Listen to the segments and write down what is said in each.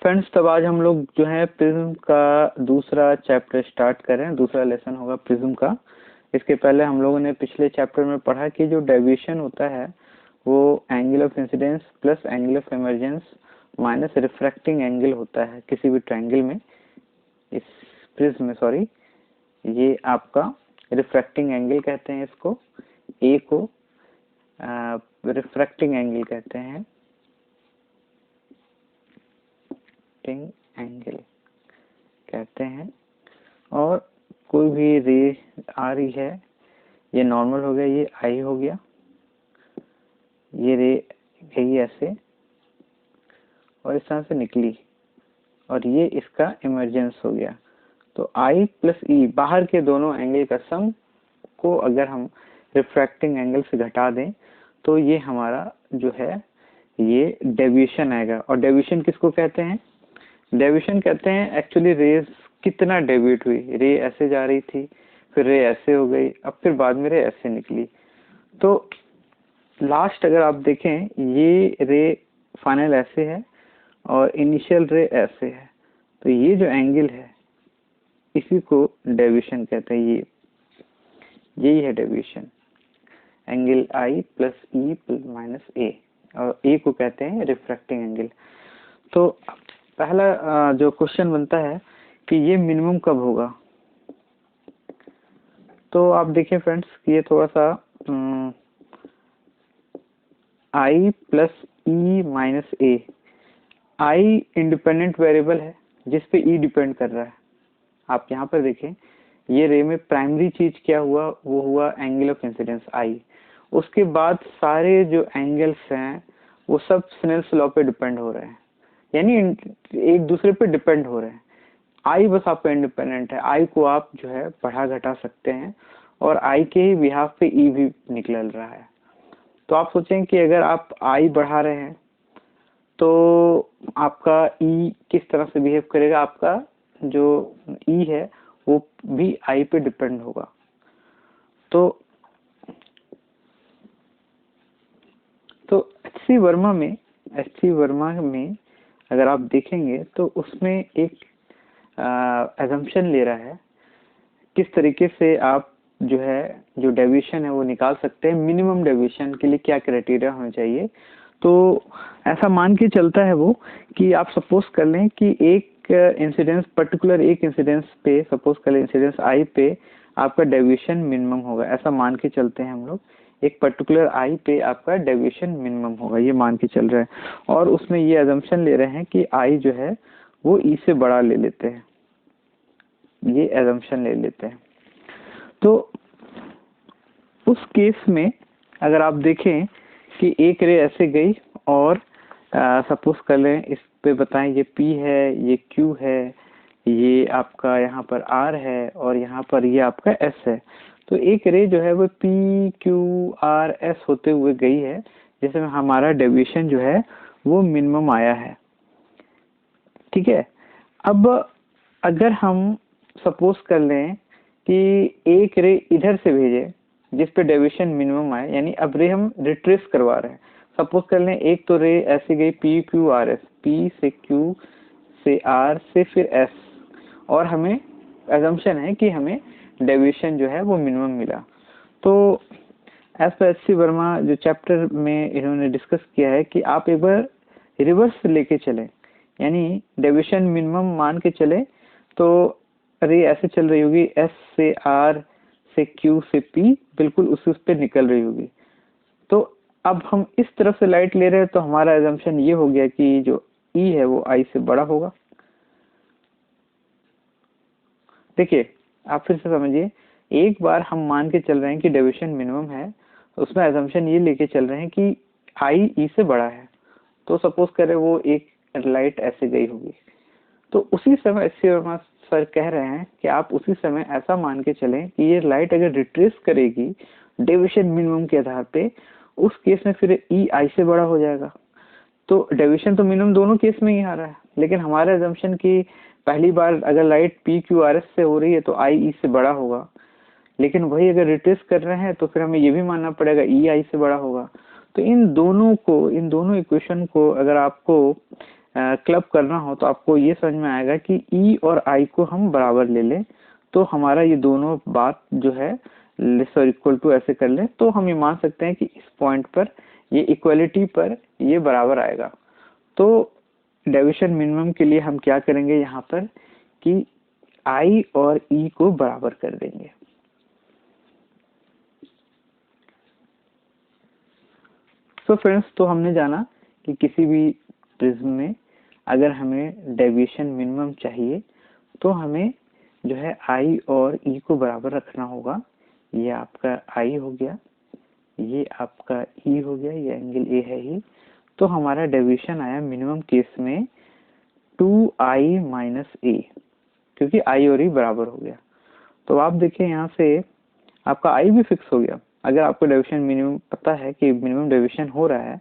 Friends, तब आज हम लोग जो है प्रिज्म का दूसरा चैप्टर स्टार्ट कर रहे हैं। दूसरा लेसन होगा प्रिज्म का। इसके पहले हम लोगों ने पिछले चैप्टर में पढ़ा कि जो डेविएशन होता है वो angle of incidence plus angle of emergence minus refracting angle होता है किसी भी ट्रायंगल में। इस प्रिज्म में सॉरी, ये आपका रिफ्रैक्टिंग एंगल कहते हैं इसको। ए को रिफ्रैक्टिंग एंगल कहते हैं, एंगल कहते हैं। और कोई भी रे आ रही है, ये नॉर्मल हो गया, ये आई हो गया, ये रे गई ऐसे और इस तरह से निकली और ये इसका इमर्जेंस हो गया। तो आई प्लस ई बाहर के दोनों एंगल का सम को अगर हम रिफ्रैक्टिंग एंगल से घटा दें तो ये हमारा जो है ये डेविएशन आएगा। और डेविएशन किसको कहते हैं? डेविएशन कहते हैं एक्चुअली रेज कितना डेविएट हुई। रे ऐसे जा रही थी, फिर रे ऐसे हो गई, अब फिर बाद में रे ऐसे निकली। तो लास्ट अगर आप देखें, ये रे फाइनल ऐसे है और इनिशियल रे ऐसे है, तो ये जो एंगल है इसी को डेविएशन कहते हैं। यही है डेविएशन, एंगल आई प्लस ई माइनस ए, और ए को कहते हैं रिफ्रैक्टिंग एंगल। तो पहला जो क्वेश्चन बनता है कि ये मिनिमम कब होगा। तो आप देखिए फ्रेंड्स कि ये थोड़ा सा आई प्लस ई माइनस ए, आई इंडिपेंडेंट वेरिएबल है जिस पे ई डिपेंड कर रहा है। आप यहाँ पर देखें, ये रे में प्राइमरी चीज क्या हुआ, वो हुआ एंगल ऑफ इंसिडेंस आई। उसके बाद सारे जो एंगल्स हैं वो सब स्नेल्स लॉ पे डिपेंड हो रहे हैं, यानी एक दूसरे पे डिपेंड हो रहे हैं। आई बस आपका इंडिपेंडेंट है, आई को आप जो है बढ़ा घटा सकते हैं और आई के ही बिहाफ पे ई भी निकल रहा है। तो आप सोचें कि अगर आप आई बढ़ा रहे हैं तो आपका ई किस तरह से बिहेव करेगा। आपका जो ई है वो भी आई पे डिपेंड होगा। तो एच.सी. वर्मा में अगर आप देखेंगे तो उसमें एक अजम्पशन ले रहा है किस तरीके से आप जो है जो डेविएशन है वो निकाल सकते हैं। मिनिमम डेविएशन के लिए क्या क्राइटेरिया होना चाहिए। तो ऐसा मान के चलता है वो कि आप सपोज कर लें कि एक इंसिडेंस पर्टिकुलर एक इंसिडेंस पे, सपोज कर लें इंसिडेंस आई पे आपका डेविएशन मिनिमम होगा। ऐसा मान के चलते हैं हम लोग, एक पर्टिकुलर आई पे आपका डेविएशन मिनिमम होगा, ये मान के चल रहा है। और उसमें ये अजम्पशन ले रहे हैं कि आई जो है वो ई से बड़ा ले लेते हैं, ये अजम्पशन ले लेते हैं। तो उस केस में अगर आप देखें कि एक रे ऐसे गई और सपोज कर लें इस पे बताएं ये P है, ये Q है, ये आपका यहाँ पर R है और यहाँ पर ये आपका S है। तो एक रे जो है वो P, Q, R, S होते हुए गई है, जिसमें हमारा डेविएशन जो है वो मिनिमम आया है। ठीक है। अब अगर हम सपोज कर लें कि एक रे इधर से भेजे जिस पे डेविएशन मिनिमम आए, यानी अब रे हम रिट्रेस करवा रहे हैं। सपोज कर लें एक तो रे ऐसे गई P, Q, R, S, P से Q से R से फिर S, और हमें अजम्पशन है कि हमें डेविएशन जो है वो मिनिमम मिला। तो एज पर एच.सी. वर्मा जो चैप्टर में इन्होंने डिस्कस किया है कि आप एक बार रिवर्स लेके चलें, यानी डेविएशन मिनिमम मान के चले तो रे ऐसे चल रही होगी, S से R से Q से P बिल्कुल उस पे निकल रही होगी। तो अब हम इस तरफ से लाइट ले रहे हैं तो हमारा एजम्पशन ये हो गया कि जो E है वो I से बड़ा होगा। देखिए आप फिर से समझिए, एक बार हम मान के चल रहे हैं कि डेविएशन मिनिमम है, उसमें एजम्पशन ये लेके चल रहे हैं कि I E से बड़ा है। तो सपोज करें वो एक लाइट ऐसे गई होगी, तो उसी समय एच.सी. वर्मा सर कह रहे हैं कि आप उसी समय ऐसा मान के चलें कि ये लाइट अगर रिट्रेस करेगी डेविएशन मिनिमम के आधार पे, उस केस में फिर ई आई से बड़ा हो जाएगा। तो डेविएशन तो मिनिमम दोनों केस में ही आ रहा है, लेकिन हमारा एजम्पशन कि पहली बार अगर light P, Q, R, S से हो रही है तो आई ई से बड़ा होगा, लेकिन वही अगर रिट्रेस कर रहे हैं तो फिर हमें ये भी मानना पड़ेगा ई आई से बड़ा होगा। तो इन दोनों इक्वेशन को अगर आपको क्लब करना हो तो आपको ये समझ में आएगा कि ई और आई को हम बराबर ले लें, तो हमारा ये दोनों बात जो है लेस और इक्वल टू ऐसे कर लें, तो हम ये मान सकते हैं कि इस पॉइंट पर ये इक्वलिटी पर ये बराबर आएगा। तो डेविएशन मिनिमम के लिए हम क्या करेंगे यहाँ पर कि आई और ई को बराबर कर देंगे। सो फ्रेंड्स, तो हमने जाना कि किसी भी प्रिज्म में अगर हमें डेविएशन मिनिमम चाहिए तो हमें जो है आई और ई को बराबर रखना होगा। ये आपका आई हो गया, ये आपका ई हो गया, ये एंगल ए है ही। तो हमारा डेविएशन आया मिनिमम केस में 2i माइनस ए, क्योंकि आई और ई बराबर हो गया। तो आप देखिए यहाँ से आपका आई भी फिक्स हो गया। अगर आपको डेविएशन मिनिमम पता है कि मिनिमम डेविएशन हो रहा है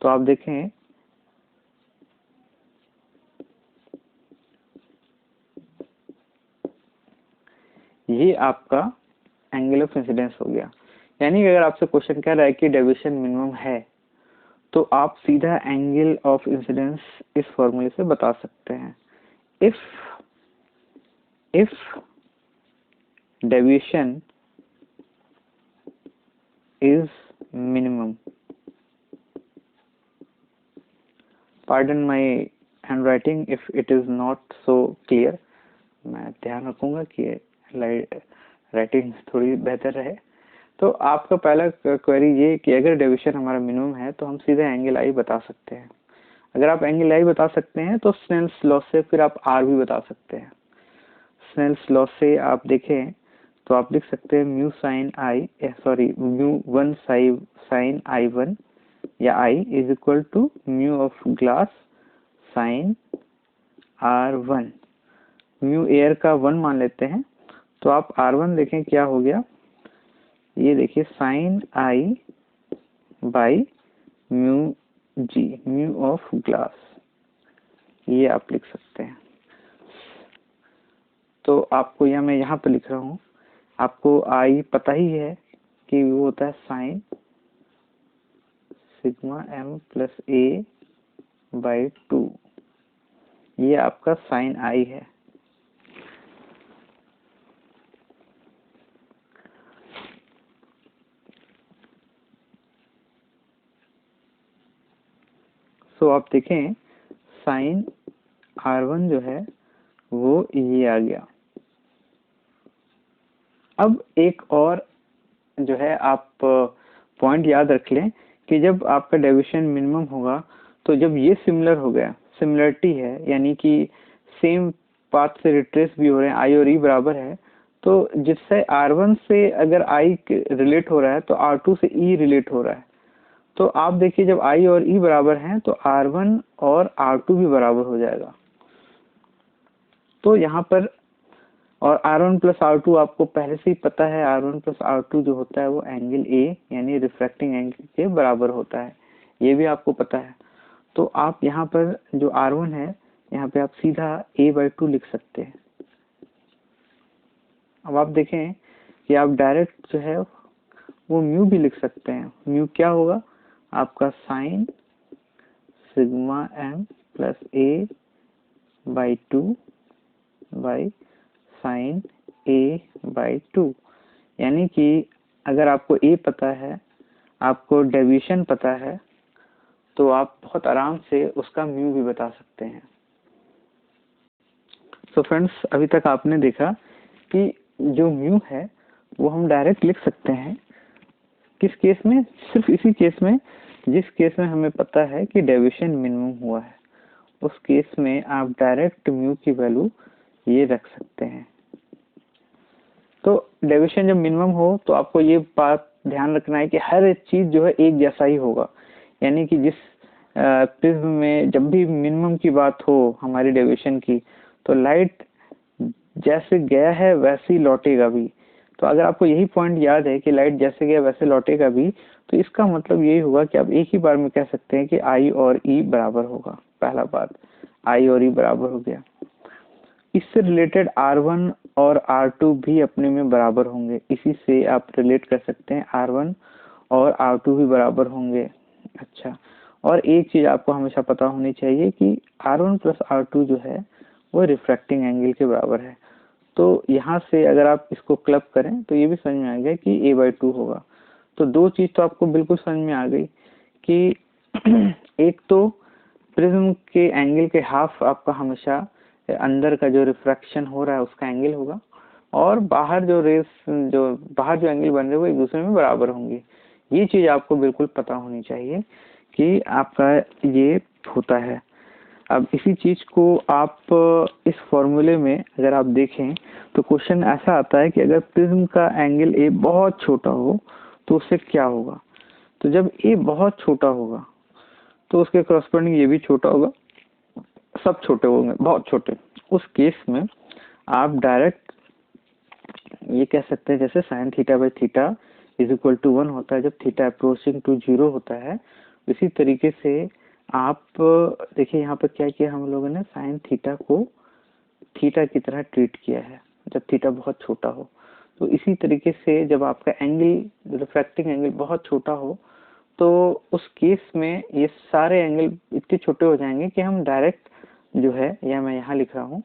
तो आप देखें ये आपका एंगल ऑफ इंसिडेंस हो गया। यानी कि अगर आपसे क्वेश्चन कह रहा है कि डेविएशन मिनिमम है तो आप सीधा एंगल ऑफ इंसिडेंस इस फॉर्मूले से बता सकते हैं। If deviation is minimum, pardon my handwriting if it is not so clear, मैं ध्यान रखूंगा कि राइटिंग थोड़ी बेहतर रहे। तो आपका पहला क्वेरी ये कि अगर डेविएशन हमारा मिनिमम है तो हम सीधे एंगल आई बता सकते हैं। अगर आप एंगल आई बता सकते हैं तो स्नेल्स लॉ से फिर आप आर भी बता सकते हैं। स्नेल्स लॉ से आप देखें तो आप लिख सकते हैं mu sine i, sorry mu 1 sine i 1 या i is equal to mu of glass sine R1। Mu air का 1 मान लेते हैं तो आप R1 देखें क्या हो गया, ये देखिए sine I by mu G, mu of glass, ये आप लिख सकते हैं। तो आपको यह मैं यहाँ पर लिख रहा हूँ, आपको आई पता ही है कि वो होता है sine sigma M plus A by 2, ये आपका साइन आई है। सो आप देखें साइन R1 जो है वो ये आ गया। अब एक और जो है आप पॉइंट याद रख लें कि जब आपका डेविएशन मिनिमम होगा तो जब ये सिमिलर हो गया, सिमिलरिटी है यानी कि सेम पाथ से रिट्रेस भी हो रहे हैं, आई और ई बराबर है, तो जिससे R1 से अगर आई रिलेट हो रहा है तो R2 से ई रिलेट हो रहा है। तो आप देखिए जब आई और ई बराबर हैं तो R1 और R2 भी बराबर हो जाएगा। तो यहाँ पर और R1 प्लस R2 आपको पहले से ही पता है, R1 प्लस R2 जो होता है वो एंगल ए यानी रिफ्रैक्टिंग एंगल के बराबर होता है, ये भी आपको पता है। तो आप यहाँ पर जो R1 है यहाँ पे आप सीधा a/2 लिख सकते हैं। अब आप देखें कि आप डायरेक्ट जो है वो म्यू भी लिख सकते हैं। म्यू क्या होगा आपका sine sigma M plus A by 2 by sine A by 2, यानी कि अगर आपको ए पता है, आपको डेविएशन पता है, तो आप बहुत आराम से उसका म्यू भी बता सकते हैं। सो फ्रेंड्स, अभी तक आपने देखा कि जो म्यू है वो हम डायरेक्ट लिख सकते हैं। किस केस में? सिर्फ इसी केस में जिस केस में हमें पता है कि डेविएशन मिनिमम हुआ है, उस केस में आप डायरेक्ट म्यू की वैल्यू ये रख सकते हैं। तो डेविएशन जब मिनिमम हो तो आपको ये बात ध्यान रखना है कि हर चीज जो है एक जैसा ही होगा, यानी कि जिस प्रिज्म में जब भी मिनिमम की बात हो हमारी डेविएशन की, तो लाइट जैसे गया है वैसे ही लौटेगा भी। तो अगर आपको यही पॉइंट याद है कि लाइट जैसे गया वैसे लौटेगा भी, तो इसका मतलब यही होगा कि आप एक ही बार में कह सकते हैं कि आई और ई बराबर होगा। पहला बात, आई और ई बराबर हो गया। इससे रिलेटेड R1 और R2 भी अपने में बराबर होंगे। इसी से आप रिलेट कर सकते हैं R1 और R2 भी बराबर होंगे। अच्छा, और एक चीज़ आपको हमेशा पता होनी चाहिए कि R1 प्लस R2 जो है वो रिफ्रैक्टिंग एंगल के बराबर है। तो यहाँ से अगर आप इसको क्लब करें तो ये भी समझ में आ गया कि A/2 होगा। तो दो चीज़ तो आपको बिल्कुल समझ में आ गई कि एक तो प्रिज्म के एंगल के हाफ आपका हमेशा अंदर का जो रिफ्रैक्शन हो रहा है उसका एंगल होगा, और बाहर जो रेस बाहर जो एंगल बन रहे हैं वो एक दूसरे में बराबर होंगे। ये चीज़ आपको बिल्कुल पता होनी चाहिए कि आपका ये होता है। अब इसी चीज़ को आप इस फॉर्मूले में अगर आप देखें तो क्वेश्चन ऐसा आता है कि अगर प्रिज्म का एंगल ए बहुत छोटा हो तो उससे क्या होगा। तो जब ए बहुत छोटा होगा तो उसके करस्पॉन्डिंग ये भी छोटा होगा, सब छोटे होंगे, बहुत छोटे। उस केस में आप डायरेक्ट ये कह सकते हैं जैसे sine theta by theta is equal to 1 होता है जब थीटा अप्रोचिंग टू 0 होता है। इसी तरीके से आप देखिए यहाँ पर क्या किया हम लोगों ने, साइन थीटा को थीटा की तरह ट्रीट किया है जब थीटा बहुत छोटा हो। तो इसी तरीके से जब आपका एंगल रिफ्रैक्टिंग एंगल बहुत छोटा हो तो उस केस में ये सारे एंगल इतने छोटे हो जाएंगे कि हम डायरेक्ट जो है, या मैं यहाँ लिख रहा हूँ,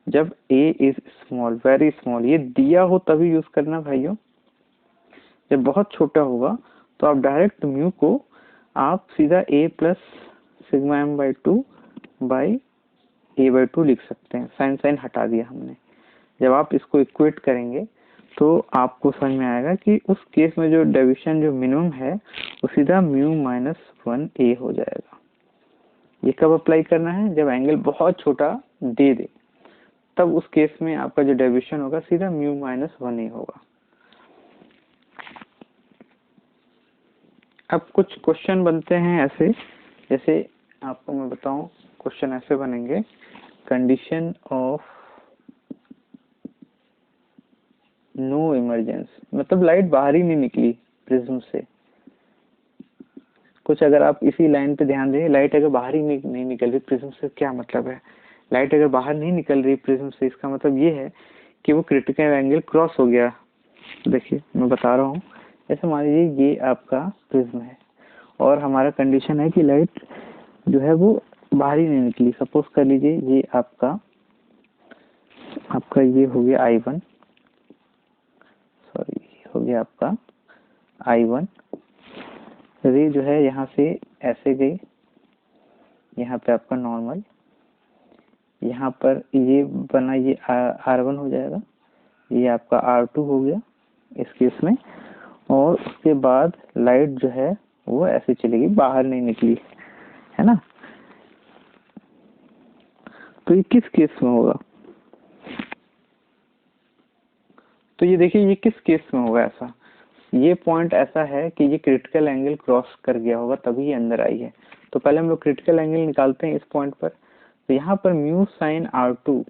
जब a is small, very small, ये दिया हो तभी यूज करना भाइयों। जब बहुत छोटा होगा तो आप डायरेक्ट म्यू को आप सीधा a plus sigma m by 2 by a/2 लिख सकते हैं। साइन साइन हटा दिया हमने। जब आप इसको इक्वेट करेंगे तो आपको समझ में आएगा कि उस केस में जो डेविएशन जो मिनिमम है वो सीधा म्यू माइनस 1a हो जाएगा। ये कब अप्लाई करना है, जब एंगल बहुत छोटा दे दे, तब उस केस में आपका जो डेविएशन होगा सीधा म्यू माइनस 1a होगा। अब कुछ क्वेश्चन बनते हैं ऐसे, जैसे आपको मैं बताऊं, क्वेश्चन ऐसे बनेंगे, कंडीशन ऑफ नो इमरजेंस, मतलब लाइट बाहर ही नहीं निकली प्रिज्म से। कुछ अगर आप इसी लाइन पे ध्यान दें, लाइट अगर बाहर ही नहीं निकल रही प्रिज्म से, क्या मतलब है? लाइट अगर बाहर नहीं निकल रही प्रिज्म से, इसका मतलब ये है कि वो क्रिटिकल एंगल क्रॉस हो गया। देखिए मैं बता रहा हूँ, जैसे मान लीजिए ये आपका प्रिज्म है और हमारा कंडीशन है कि लाइट जो है वो बाहर ही नहीं निकली। सपोज कर लीजिए ये आपका ये हो गया I1, सॉरी हो गया आपका I1। रे जो है यहाँ से ऐसे गई, यहाँ पे आपका नॉर्मल, यहाँ पर ये बना, ये R1 हो जाएगा, ये आपका R2 हो गया इस केस में, और उसके बाद लाइट जो है वो ऐसे चलेगी, बाहर नहीं निकली, है ना। तो ये किस केस में होगा? तो ये देखिए ये किस केस में होगा ऐसा, ये पॉइंट ऐसा है कि ये क्रिटिकल एंगल क्रॉस कर गया होगा तभी ये अंदर आई है। तो पहले हम लोग क्रिटिकल एंगल निकालते हैं इस पॉइंट पर। तो यहाँ पर mu sine R2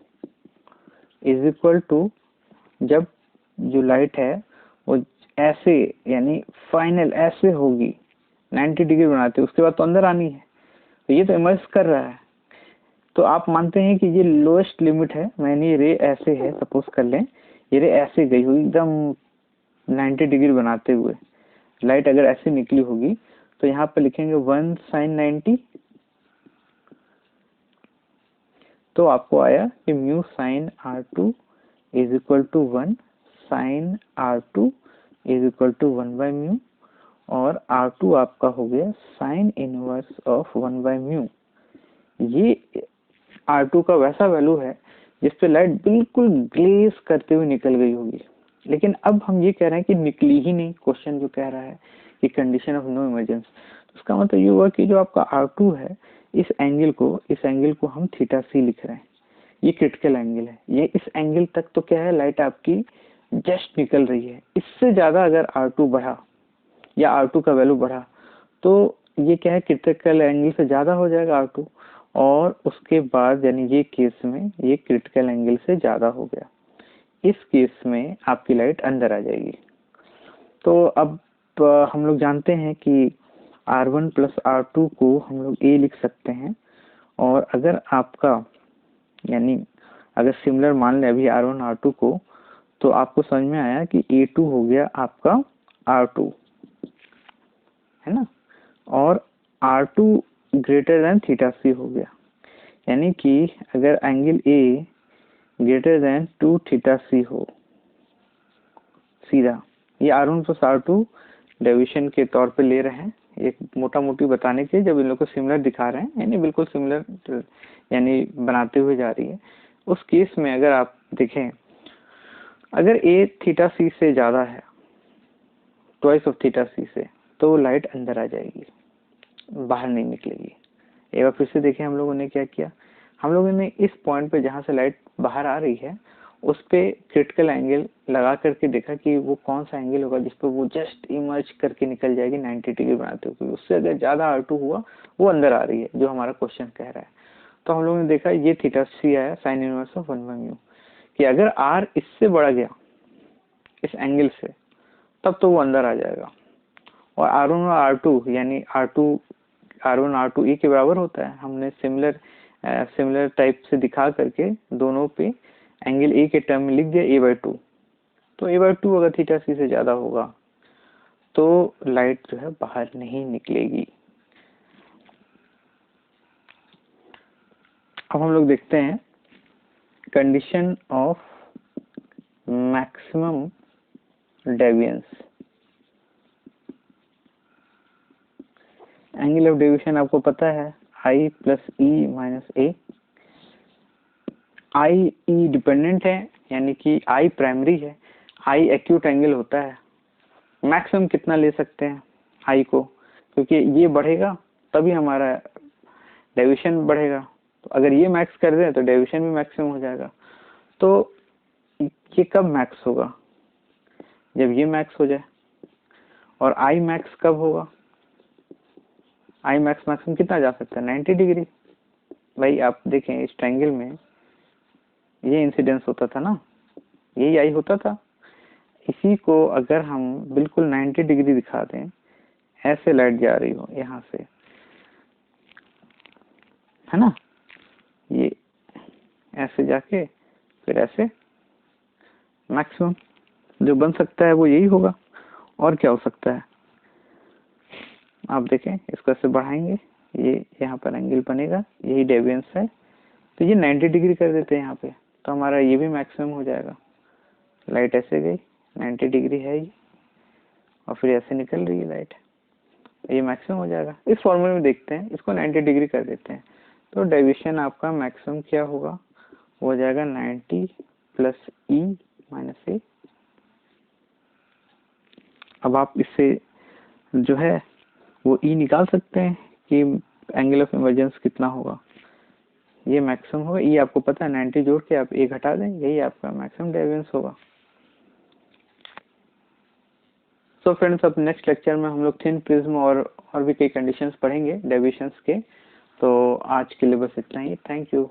is equal to, जब जो लाइट है वो ऐसे यानी फाइनल ऐसे होगी 90 डिग्री बनाते, उसके बाद तो अंदर आनी है, तो ये तो इमर्स कर रहा है। तो आप मानते हैं कि ये लोएस्ट लिमिट है, मैंने ये रे ऐसे है, सपोज कर लें ये रे ऐसे गई हुई एकदम 90 डिग्री बनाते हुए, लाइट अगर ऐसे निकली होगी तो यहाँ पर लिखेंगे 1 साइन 90। तो आपको आया कि mu sine R2 is equal to 1 sine R2 is equal to 1 by mu, और R2 आपका हो गया sine inverse of 1 by mu. ये R2 का वैसा वैल्यू है जिसपे लाइट बिल्कुल ग्लेज करते हुए निकल गई होगी। लेकिन अब हम ये कह रहे हैं कि निकली ही नहीं, क्वेश्चन जो कह रहा है कि कंडीशन ऑफ नो इमरजेंस, तो उसका मतलब ये हुआ कि जो आपका R2 है, इस एंगल को हम थीटा सी लिख रहे हैं, ये क्रिटिकल एंगल है। ये इस एंगल तक तो क्या है, लाइट आपकी जस्ट निकल रही है। इससे ज्यादा अगर R2 बढ़ा या R2 का वैल्यू बढ़ा तो ये क्या है, क्रिटिकल एंगल से ज्यादा हो जाएगा R2, और उसके बाद यानी ये केस में ये क्रिटिकल एंगल से ज्यादा हो गया, इस केस में आपकी लाइट अंदर आ जाएगी। तो अब हम लोग जानते हैं कि R1 प्लस R2 को हम लोग A लिख सकते हैं, और अगर आपका यानी अगर सिमिलर मान लें अभी R1 R2 को, तो आपको समझ में आया कि A2 हो गया आपका R2, है ना, और R2 greater than theta C हो गया। यानी कि अगर angle A greater than 2 theta C हो, सीधा ये R1 प्लस R2 डेविएशन के तौर पे ले रहे हैं, एक मोटा मोटी बताने के, जब इन लोग को सिमिलर दिखा रहे हैं, यानी बिल्कुल सिमिलर यानी बनाते हुए जा रही है। उस केस में अगर आप देखें, अगर A थीटा सी से ज़्यादा है, ट्वाइस ऑफ थीटा सी से, तो लाइट अंदर आ जाएगी, बाहर नहीं निकलेगी। एक बार फिर से देखें हम लोगों ने क्या किया, हम लोगों ने इस पॉइंट पे जहाँ से लाइट बाहर आ रही है उस पे क्रिटिकल एंगल लगा करके देखा कि वो कौन सा एंगल होगा जिस पर वो जस्ट इमर्ज करके निकल जाएगी 90 डिग्री बनाते हुए। उससे अगर ज़्यादा R2 हुआ, वो अंदर आ रही है, जो हमारा क्वेश्चन कह रहा है। तो हम लोगों ने देखा ये थीटा सी आया साइन इनवर्स ऑफ 1/μ, कि अगर R इससे बढ़ गया इस एंगल से, तब तो वो अंदर आ जाएगा। और R1 और R2 यानी R1 R2 E के बराबर होता है। हमने सिमिलर टाइप से दिखा करके दोनों पे एंगल A के टर्म में लिख दिया A/2। तो A/2 अगर थीटा सी से ज़्यादा होगा तो लाइट जो है बाहर नहीं निकलेगी। अब हम लोग देखते हैं condition of maximum deviance. Angle of deviation आपको पता है I plus E minus A। I E dependent है, यानी कि I प्राइमरी है, I एक्यूट एंगल होता है। मैक्सिमम कितना ले सकते हैं I को, क्योंकि ये बढ़ेगा तभी हमारा डेविएशन बढ़ेगा। तो अगर ये मैक्स कर दें तो डेविएशन भी मैक्सिमम हो जाएगा। तो ये कब मैक्स होगा, जब ये मैक्स हो जाए। और I मैक्स कब होगा, I मैक्स मैक्सिमम कितना जा सकता है 90 डिग्री। भाई आप देखें इस ट्रायंगल में ये इंसिडेंस होता था ना, यही I होता था। इसी को अगर हम बिल्कुल 90 डिग्री दिखा दें, ऐसे लाइट जा रही हो यहाँ से, है ना, ये ऐसे जाके फिर ऐसे, मैक्सिमम जो बन सकता है वो यही होगा। और क्या हो सकता है, आप देखें इसको ऐसे बढ़ाएंगे, ये यहाँ पर एंगल बनेगा, यही डेविएंस है। तो ये 90 डिग्री कर देते हैं यहाँ पे, तो हमारा ये भी मैक्सिमम हो जाएगा। लाइट ऐसे गई, 90 डिग्री है ये, और फिर ऐसे निकल रही है लाइट, ये मैक्सिमम हो जाएगा। इस फॉर्मूले में देखते हैं, इसको 90 डिग्री कर देते हैं, तो डेविएशन आपका मैक्सिमम क्या होगा, हो जाएगा 90 प्लस E माइनस A। अब आप इससे जो है वो E निकाल सकते हैं कि एंगल ऑफ इमर्जेंस कितना होगा। ये मैक्सिमम होगा, E आपको पता है, 90 जोड़ के आप A घटा दें, यही आपका मैक्सिमम डेविएंस होगा। सो फ्रेंड्स, अब नेक्स्ट लेक्चर में हम लोग थिन प्रिज्म और भी कई कंडीशंस पढ़ेंगे डेविएशंस के। तो आज के लिए बस इतना ही। Thank you.